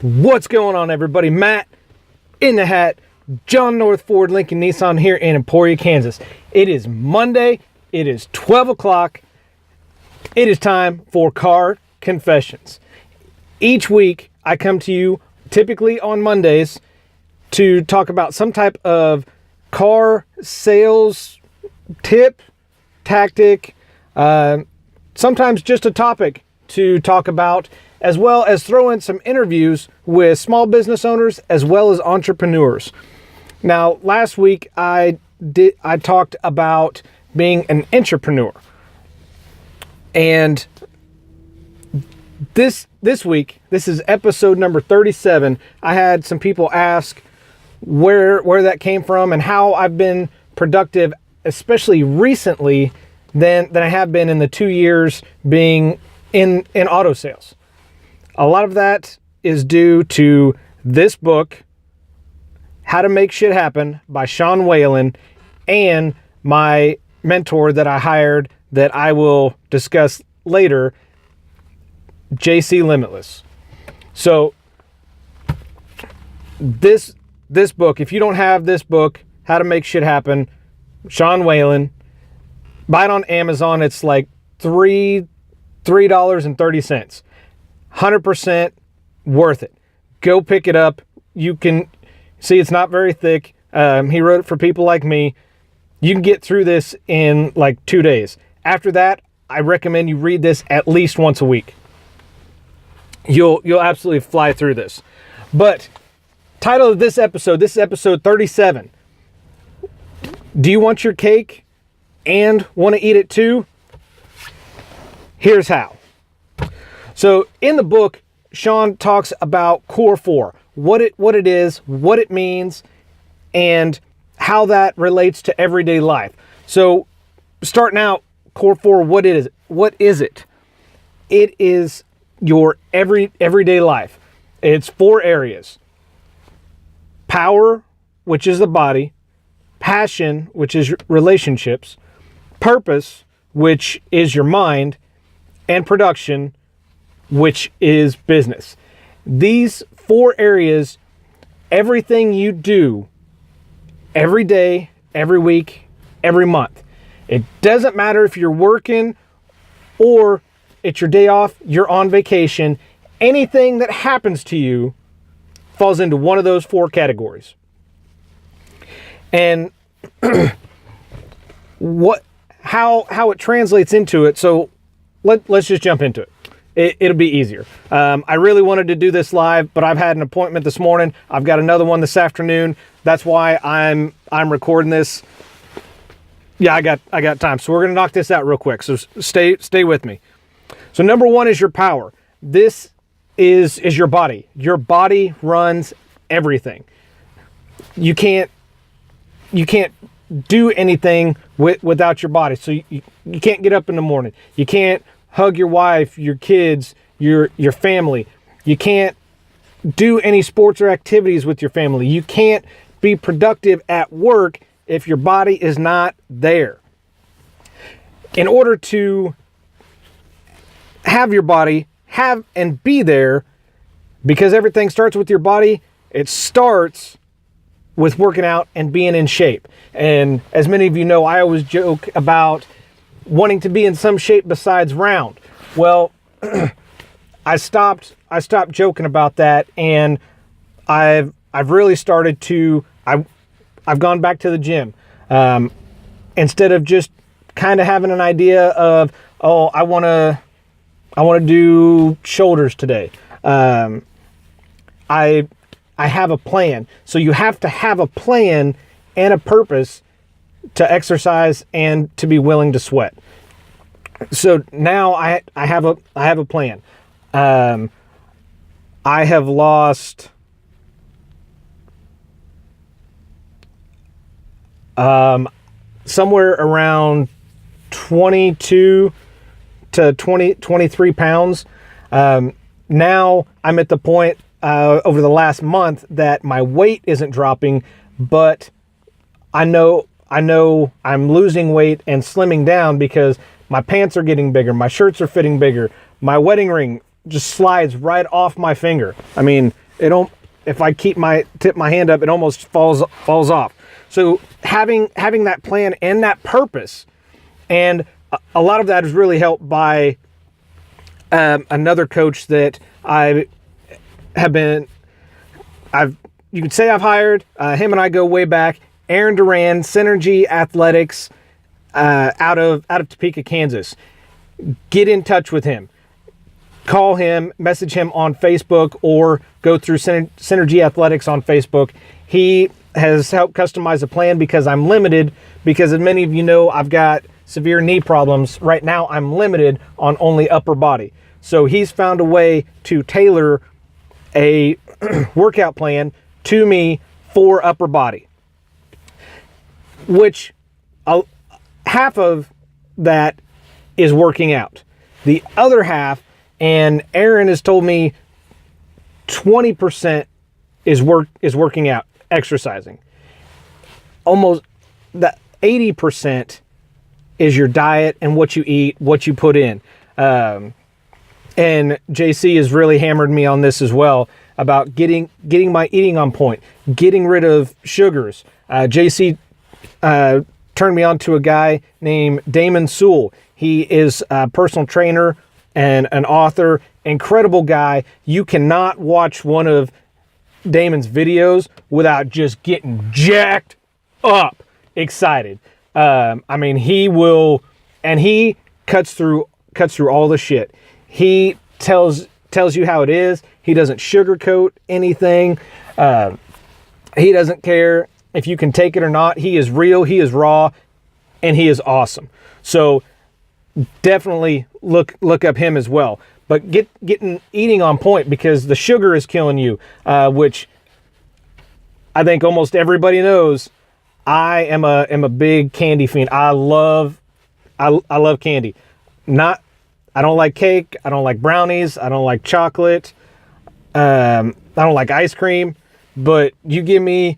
What's going on, everybody? Matt in the hat, John North Ford Lincoln Nissan here in Emporia, Kansas. It is Monday. It is 12 o'clock. It is time for Car Confessions. Each week, I come to you, typically on Mondays, to talk about some type of car sales tip, tactic, sometimes just a topic to talk about, as well as throw in some interviews with small business owners as well as entrepreneurs. Now, last week I talked about being an entrepreneur, and this week, this is episode number 37. I had some people ask where that came from and how I've been productive, especially recently, than I have been in the 2 years being in auto sales. A lot of that is due to this book, How to Make Shit Happen by Sean Whalen, and my mentor that I hired that I will discuss later, JC Limitless. So this book, if you don't have this book, How to Make Shit Happen, Sean Whalen, buy it on Amazon. It's like $3.30. 100% worth it. Go pick it up. You can see it's not very thick. He wrote it for people like me. You can get through this in like 2 days. After that, I recommend you read this at least once a week. You'll absolutely fly through this. But title of this is episode 37. Do you want your cake and want to eat it too? Here's how. So in the book, Sean talks about Core 4, what it is, what it means, and how that relates to everyday life. So starting out, Core 4, what is it? It is your everyday life. It's 4 areas. Power, which is the body. Passion, which is relationships. Purpose, which is your mind. And production, which is business. These 4 areas, everything you do every day, every week, every month. It doesn't matter if you're working or it's your day off, you're on vacation. Anything that happens to you falls into one of those 4 categories. And how it translates into it. So let's just jump into it. It'll be easier. I really wanted to do this live, but I've had an appointment this morning. I've got another one this afternoon. That's why I'm recording this. Yeah, I got time. So we're gonna knock this out real quick. So stay with me. So number 1 is your power. This is your body. Your body runs everything. You can't do anything without your body. So you can't get up in the morning. You can't hug your wife, your kids, your family. You can't do any sports or activities with your family. You can't be productive at work if your body is not there. In order to have your body have and be there, because everything starts with your body, it starts with working out and being in shape. And as many of you know, I always joke about wanting to be in some shape besides round. Well, I stopped joking about that, and I've really started to, I've gone back to the gym. Instead of just kind of having an idea of, oh, I want to do shoulders today. I have a plan. So you have to have a plan and a purpose to exercise and to be willing to sweat. So now I have a plan. I have lost somewhere around 22 to 23 pounds. Now I'm at the point over the last month that my weight isn't dropping, but I know I'm losing weight and slimming down because my pants are getting bigger, my shirts are fitting bigger, my wedding ring just slides right off my finger. I mean, if I tip my hand up, it almost falls off. So having that plan and that purpose, and a lot of that is really helped by another coach that you could say I've hired. Him and I go way back. Aaron Duran, Synergy Athletics, out of Topeka, Kansas. Get in touch with him. Call him, message him on Facebook, or go through Synergy Athletics on Facebook. He has helped customize a plan because I'm limited, because as many of you know, I've got severe knee problems. Right now, I'm limited on only upper body. So he's found a way to tailor a workout plan to me for upper body, which half of that is working out. The other half, and Aaron has told me 20% is working out, exercising. Almost the 80% is your diet and what you eat, what you put in. And JC has really hammered me on this as well about getting my eating on point, getting rid of sugars. JC turned me on to a guy named Damon Sewell. He is a personal trainer and an author, incredible guy. You cannot watch one of Damon's videos without just getting jacked up, excited. I mean, he will, and he cuts through all the shit. He tells you how it is. He doesn't sugarcoat anything. He doesn't care if you can take it or not. He is real, he is raw, and he is awesome. So definitely look up him as well. But getting eating on point, because the sugar is killing you, which I think almost everybody knows. I am a big candy fiend. I love candy. I don't like cake. I don't like brownies. I don't like chocolate. I don't like ice cream. But you give me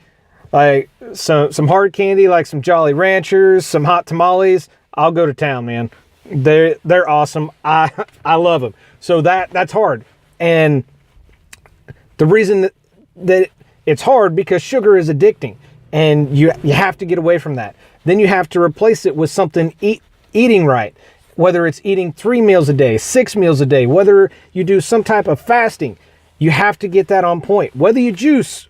like some hard candy, like some Jolly Ranchers, some hot tamales, I'll go to town, man. They're awesome. I love them. So that's hard. And the reason that it's hard, because sugar is addicting, and you have to get away from that. Then you have to replace it with something eating right. Whether it's eating 3 meals a day, 6 meals a day, whether you do some type of fasting, you have to get that on point. Whether you juice,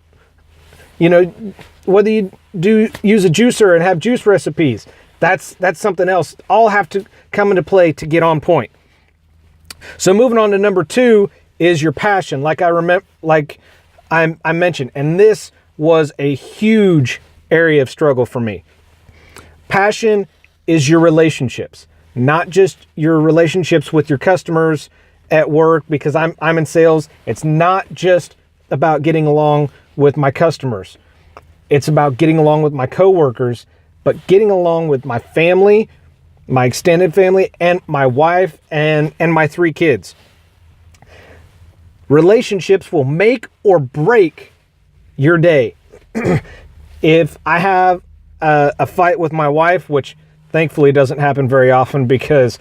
whether you use a juicer and have juice recipes, that's something else. All have to come into play to get on point. So moving on to number 2 is your passion. Like I mentioned, and this was a huge area of struggle for me. Passion is your relationships, not just your relationships with your customers at work, because I'm in sales. It's not just about getting along with my customers. It's about getting along with my coworkers, but getting along with my family, my extended family, and my wife and my 3 kids. Relationships will make or break your day. If I have a fight with my wife, which thankfully doesn't happen very often, because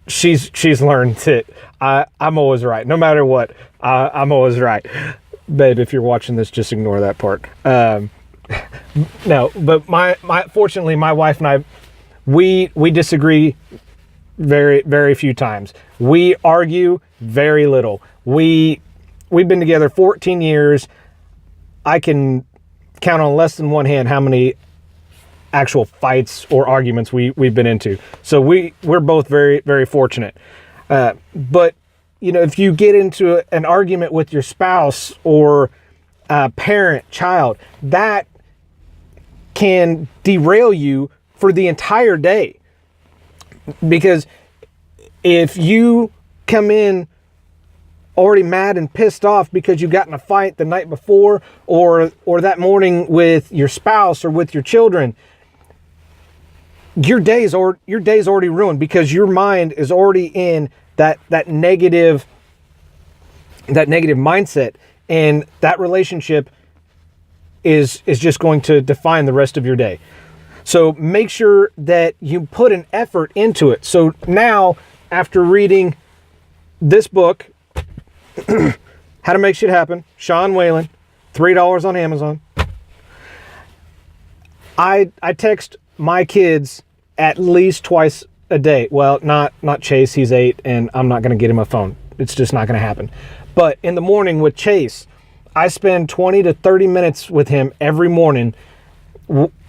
she's learned that I'm always right. No matter what, I'm always right. Babe, if you're watching this, just ignore that part. No, but fortunately, my wife and I, we disagree very, very few times. We argue very little. We've been together 14 years. I can count on less than one hand how many actual fights or arguments we've been into. So we're both very, very fortunate. But if you get into an argument with your spouse or parent, child, that can derail you for the entire day. Because if you come in already mad and pissed off because you got in a fight the night before or that morning with your spouse or with your children, your day's already ruined, because your mind is already in that negative mindset, and that relationship is just going to define the rest of your day. So make sure that you put an effort into it. So now, after reading this book, How to Make Shit Happen, Sean Whalen, $3 on Amazon. I text my kids at least twice a day. Well, not Chase, he's 8, and I'm not going to get him a phone. It's just not going to happen. But in the morning with Chase, I spend 20 to 30 minutes with him every morning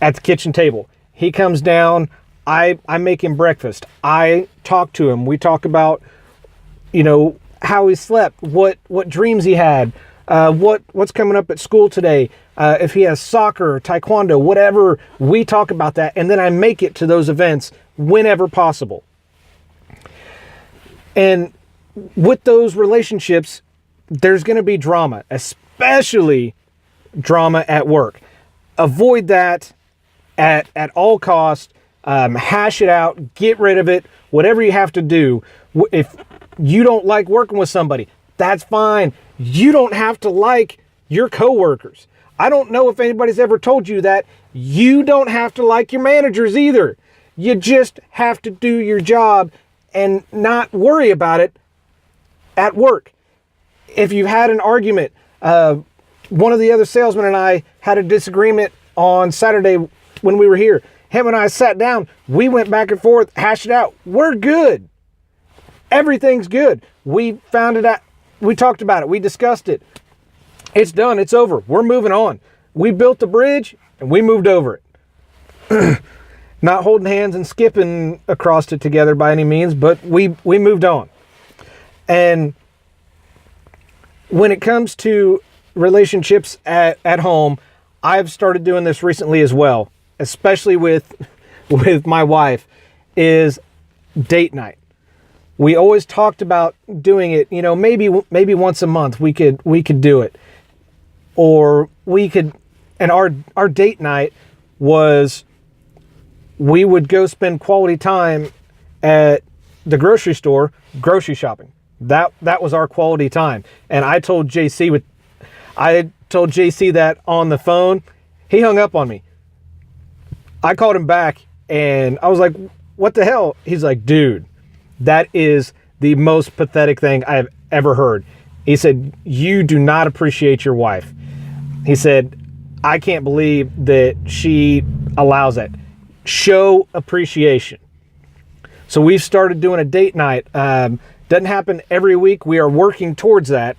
at the kitchen table. He comes down, I make him breakfast. I talk to him. We talk about, how he slept, what dreams he had, what's coming up at school today, if he has soccer, taekwondo, whatever. We talk about that, and then I make it to those events whenever possible. And with those relationships, there's going to be drama, especially drama at work. Avoid that at all costs. Hash it out, get rid of it, whatever you have to do. If you don't like working with somebody, that's fine. You don't have to like your coworkers. I don't know if anybody's ever told you that. You don't have to like your managers either. You just have to do your job and not worry about it at work. If you've had an argument, one of the other salesmen and I had a disagreement on Saturday when we were here. Him and I sat down, we went back and forth, hashed it out. We're good. Everything's good. We found it out. We talked about it. We discussed it. It's done. It's over. We're moving on. We built the bridge and we moved over it. Not holding hands and skipping across it together by any means, but we moved on. And when it comes to relationships at home, I've started doing this recently as well, especially with my wife, is date night. We always talked about doing it, maybe once a month we could do it. Or we could, and our date night was, we would go spend quality time at the grocery store, grocery shopping. That was our quality time. And I told JC that on the phone. He hung up on me. I called him back and I was like, what the hell? He's like, dude, that is the most pathetic thing I've ever heard. He said, you do not appreciate your wife. He said, I can't believe that she allows that. Show appreciation. So we've started doing a date night. Doesn't happen every week. We are working towards that.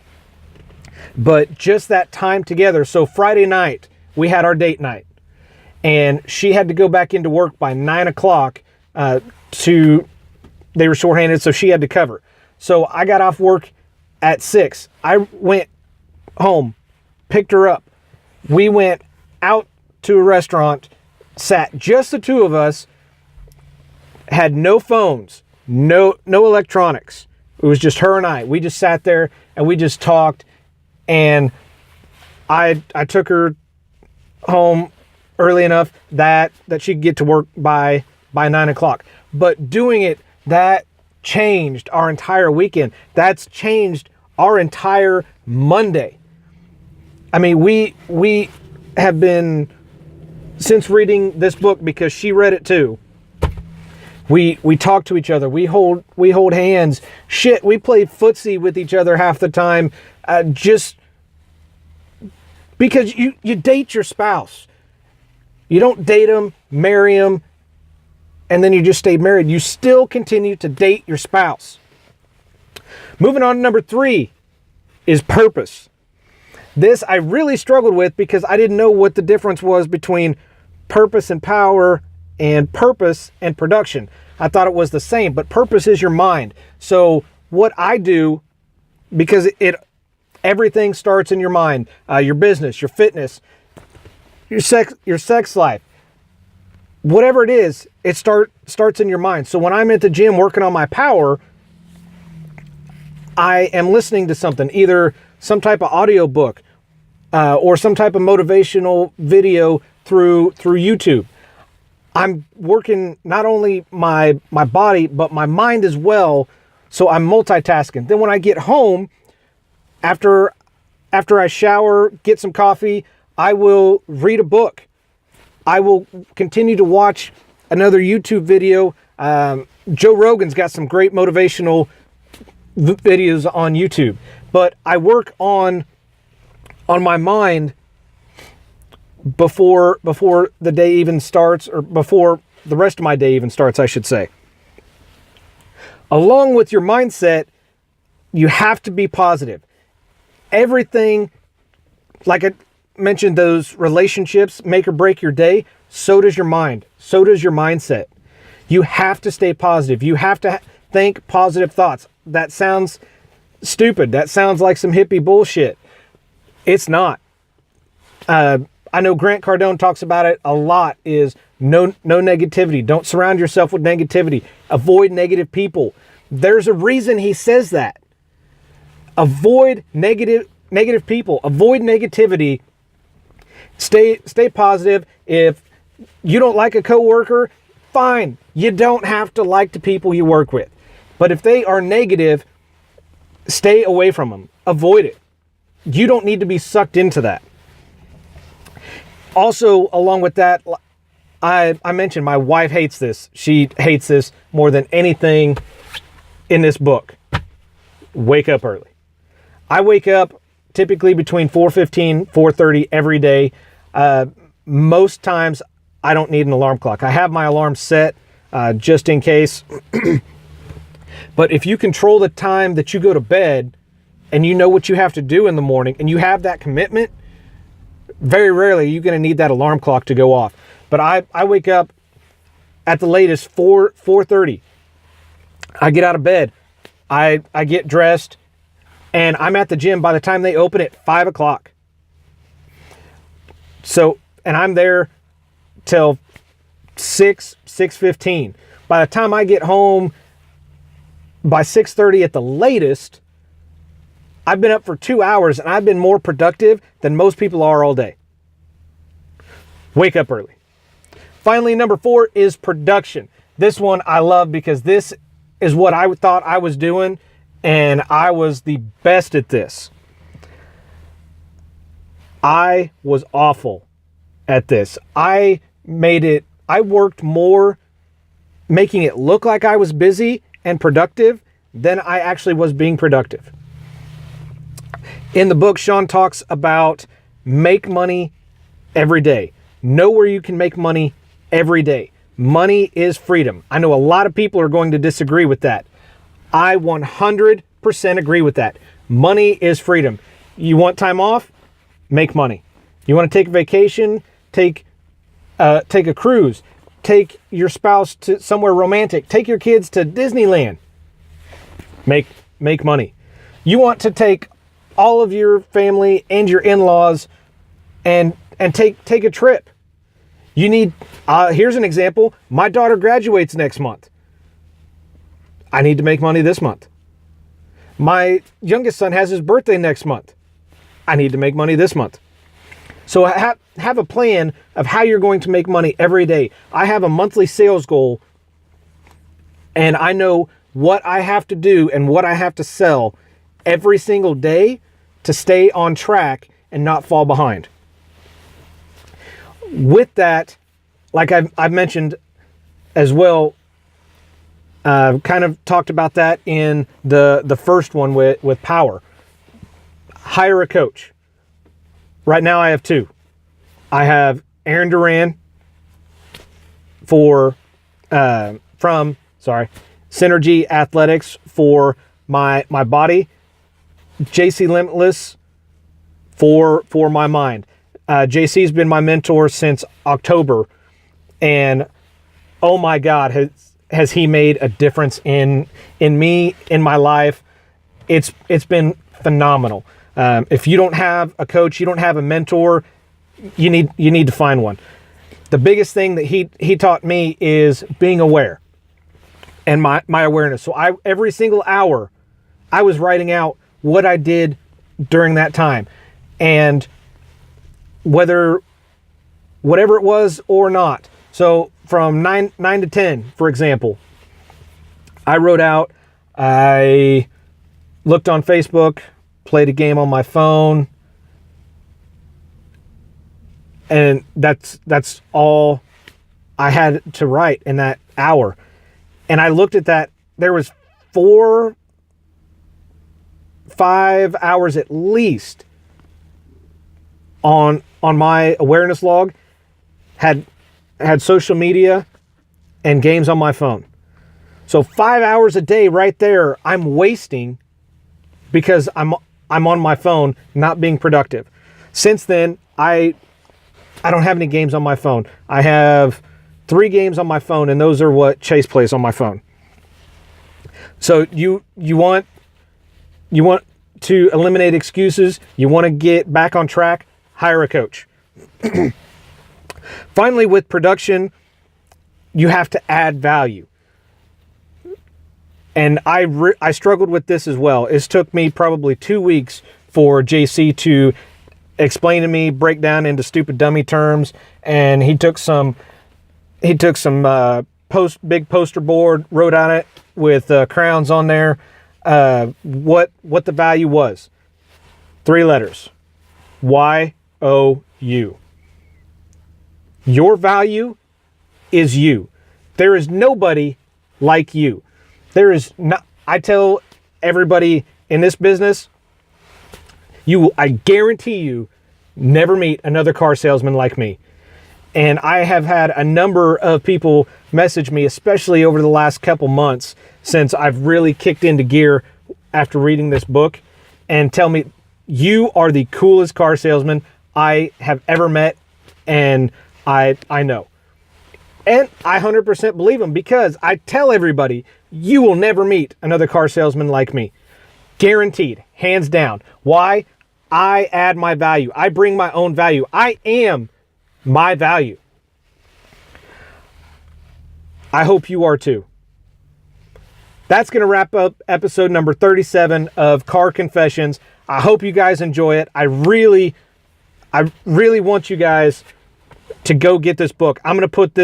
But just that time together. So Friday night, we had our date night. And she had to go back into work by 9 o'clock they were shorthanded, so she had to cover. So I got off work at 6. I went home, picked her up. We went out to a restaurant, sat just the two of us, had no phones, no electronics. It was just her and I. We just sat there and we just talked, and I took her home early enough that she could get to work by 9 o'clock. But doing it, that changed our entire weekend. That's changed our entire Monday. I mean, we have been, since reading this book, because she read it too, we talk to each other. We hold hands. Shit, we play footsie with each other half the time, just because you date your spouse. You don't date them, marry them, and then you just stay married. You still continue to date your spouse. Moving on to number 3 is purpose. This I really struggled with because I didn't know what the difference was between purpose and power and purpose and production. I thought it was the same, but purpose is your mind. So what I do, because everything starts in your mind, your business, your fitness, your sex life, whatever it is, it starts in your mind. So when I'm at the gym working on my power, I am listening to something, either some type of audio book or some type of motivational video through YouTube. I'm working not only my body, but my mind as well. So I'm multitasking. Then when I get home, after I shower, get some coffee, I will read a book. I will continue to watch another YouTube video. Joe Rogan's got some great motivational videos on YouTube. But I work on my mind before the day even starts, or before the rest of my day even starts, I should say. Along with your mindset, you have to be positive. Everything, like I mentioned, those relationships make or break your day. So does your mind. So does your mindset. You have to stay positive. You have to think positive thoughts. That sounds stupid. That sounds like some hippie bullshit. It's not. I know Grant Cardone talks about it a lot, is no negativity. Don't surround yourself with negativity. Avoid negative people. There's a reason he says that. Avoid negative people. Avoid negativity. Stay positive. If you don't like a coworker, fine. You don't have to like the people you work with. But if they are negative, stay away from them. Avoid it. You don't need to be sucked into that. Also, along with that, I mentioned my wife hates this. She hates this more than anything in this book. Wake up early. I wake up typically between 4:15, 4:30 every day. Most times I don't need an alarm clock. I have my alarm set just in case. But if you control the time that you go to bed and you know what you have to do in the morning and you have that commitment, very rarely you're going to need that alarm clock to go off. But I wake up at the latest 4:30. I get out of bed. I get dressed, and I'm at the gym by the time they open at 5 o'clock. So, and I'm there till 6:15. By the time I get home, by 6:30 at the latest, I've been up for 2 hours and I've been more productive than most people are all day. Wake up early. Finally, number 4 is production. This one I love because this is what I thought I was doing, and I was the best at this. I was awful at this. I worked more making it look like I was busy and productive than I actually was being productive. In the book, Sean talks about make money every day. Know where you can make money every day. Money is freedom. I know a lot of people are going to disagree with that. I 100% agree with that. Money is freedom. You want time off? Make money. You want to take a vacation? Take a cruise. Take your spouse to somewhere romantic. Take your kids to Disneyland. Make money. You want to take all of your family and your in-laws and take a trip. You need, here's an example. My daughter graduates next month. I need to make money this month. My youngest son has his birthday next month. I need to make money this month. So have a plan of how you're going to make money every day. I have a monthly sales goal, and I know what I have to do and what I have to sell every single day to stay on track and not fall behind. With that, like I've mentioned as well, kind of talked about that in the first one with power. Hire a coach. Right now I have 2. I have Aaron Duran from Synergy Athletics for my body. JC Limitless for my mind. JC's been my mentor since October, and oh my God, has he made a difference in me, in my life. It's been phenomenal. If you don't have a coach, you don't have a mentor, you need to find one. The biggest thing that he taught me is being aware and my awareness. So every single hour I was writing out what I did during that time, and whatever it was or not. So from 9 to 10, for example, I wrote out, I looked on Facebook, played a game on my phone, and that's all I had to write in that hour. And I looked at that, there was 5 hours at least on my awareness log, had social media and games on my phone. So 5 hours a day right there I'm wasting because I'm on my phone, not being productive. Since then, I don't have any games on my phone. I have 3 games on my phone, and those are what Chase plays on my phone. So you want to eliminate excuses. You want to get back on track. Hire a coach. Finally, with production, you have to add value. And I struggled with this as well. It took me probably 2 weeks for JC to explain to me, break down into stupid dummy terms, and he took some big poster board, wrote on it with crowns on there what the value was. 3 letters. YOU. Your value is you. There is nobody like you. There is not. I tell everybody in this business, I guarantee you never meet another car salesman like me. And I have had a number of people message me, especially over the last couple months since I've really kicked into gear after reading this book, and tell me, you are the coolest car salesman I have ever met, and I know. And I 100% believe them, because I tell everybody, you will never meet another car salesman like me. Guaranteed, hands down. Why? I add my value. I bring my own value. I am my value. I hope you are too. That's going to wrap up episode number 37 of Car Confessions. I hope you guys enjoy it. I really want you guys to go get this book. I'm going to put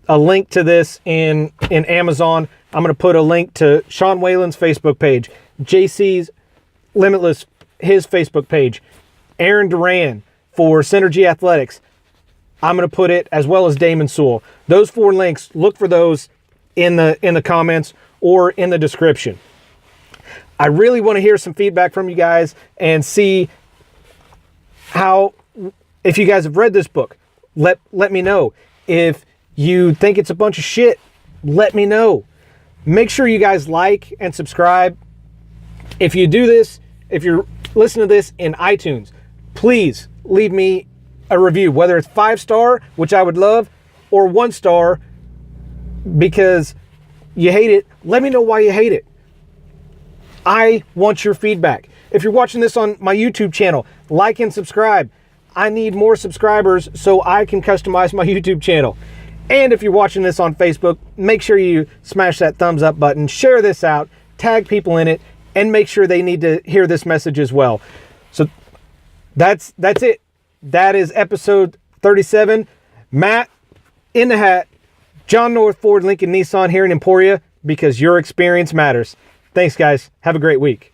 a link to this in Amazon. I'm going to put a link to Sean Whalen's Facebook page, JC's Limitless, his Facebook page, Aaron Duran for Synergy Athletics. I'm going to put it, as well as Damon Sewell. Those 4 links, look for those in the comments or in the description. I really want to hear some feedback from you guys and see if you guys have read this book. Let me know. If you think it's a bunch of shit, let me know. Make sure you guys like and subscribe. If you do this, if you're listening to this in iTunes, please leave me a review, whether it's 5-star, which I would love, or 1-star, because you hate it. Let me know why you hate it. I want your feedback. If you're watching this on my YouTube channel, like and subscribe. I need more subscribers so I can customize my YouTube channel. And if you're watching this on Facebook, make sure you smash that thumbs up button, share this out, tag people in it, and make sure they need to hear this message as well. So that's it. That is episode 37. Matt in the hat, John North Ford Lincoln Nissan here in Emporia, because your experience matters. Thanks, guys. Have a great week.